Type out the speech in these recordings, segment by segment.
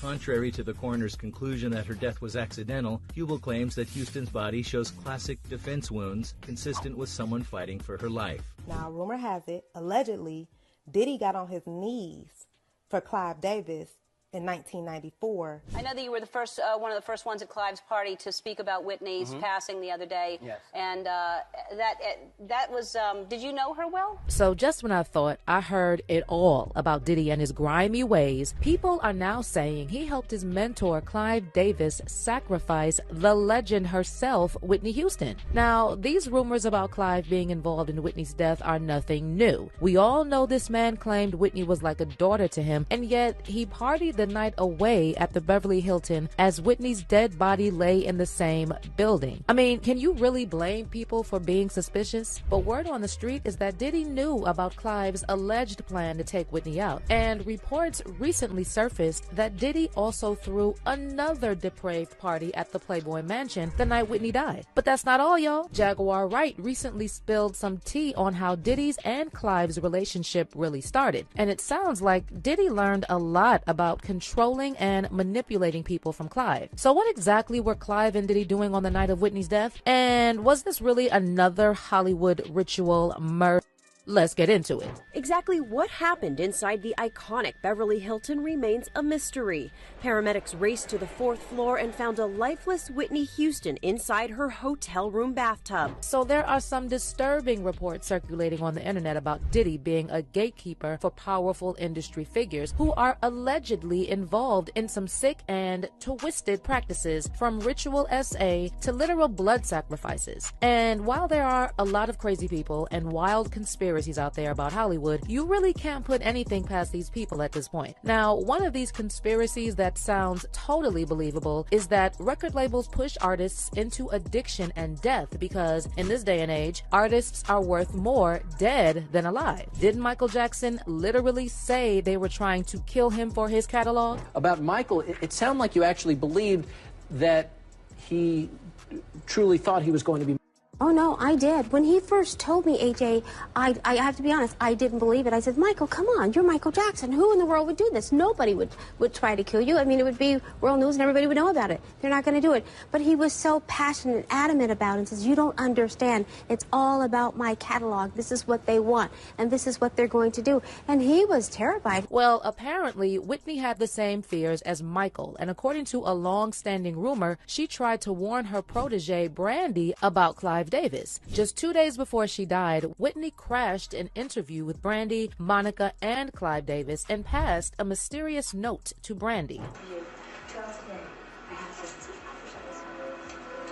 Contrary to the coroner's conclusion that her death was accidental, Hubel claims that Houston's body shows classic defense wounds consistent with someone fighting for her life. Now, rumor has it, allegedly, Diddy got on his knees for Clive Davis in 1994. I know that you were the first, one of the first ones at Clive's party to speak about Whitney's passing the other day. Yes. And that was, did you know her well? So just when I thought I heard it all about Diddy and his grimy ways, people are now saying he helped his mentor, Clive Davis, sacrifice the legend herself, Whitney Houston. Now, these rumors about Clive being involved in Whitney's death are nothing new. We all know this man claimed Whitney was like a daughter to him, and yet he partied the night away at the Beverly Hilton as Whitney's dead body lay in the same building. I mean, can you really blame people for being suspicious? But word on the street is that Diddy knew about Clive's alleged plan to take Whitney out, and reports recently surfaced that Diddy also threw another depraved party at the Playboy Mansion the night Whitney died. But that's not all, y'all. Jaguar Wright recently spilled some tea on how Diddy's and Clive's relationship really started, and it sounds like Diddy learned a lot about controlling and manipulating people from Clive. So what exactly were Clive and Diddy doing on the night of Whitney's death? And was this really another Hollywood ritual murder? Let's get into it. Exactly what happened inside the iconic Beverly Hilton remains a mystery. Paramedics raced to the 4th floor and found a lifeless Whitney Houston inside her hotel room bathtub. So there are some disturbing reports circulating on the internet about Diddy being a gatekeeper for powerful industry figures who are allegedly involved in some sick and twisted practices, from ritual SA to literal blood sacrifices. And while there are a lot of crazy people and wild conspiracies out there about Hollywood, you really can't put anything past these people at this point. Now, one of these conspiracies that sounds totally believable is that record labels push artists into addiction and death because in this day and age, artists are worth more dead than alive. Didn't Michael Jackson literally say they were trying to kill him for his catalog? About Michael, it sounded like you actually believed that he truly thought he was going to be. Oh, no, I did. When he first told me, AJ, I have to be honest, I didn't believe it. I said, Michael, come on, you're Michael Jackson. Who in the world would do this? Nobody would try to kill you. I mean, it would be world news and everybody would know about it. They're not going to do it. But he was so passionate and adamant about it and says, you don't understand. It's all about my catalog. This is what they want, and this is what they're going to do. And he was terrified. Well, apparently, Whitney had the same fears as Michael, and according to a long-standing rumor, she tried to warn her protege, Brandy, about Clive Davis. Just 2 days before she died, Whitney crashed an interview with Brandy, Monica, and Clive Davis and passed a mysterious note to Brandy.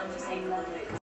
I'm just saying love it.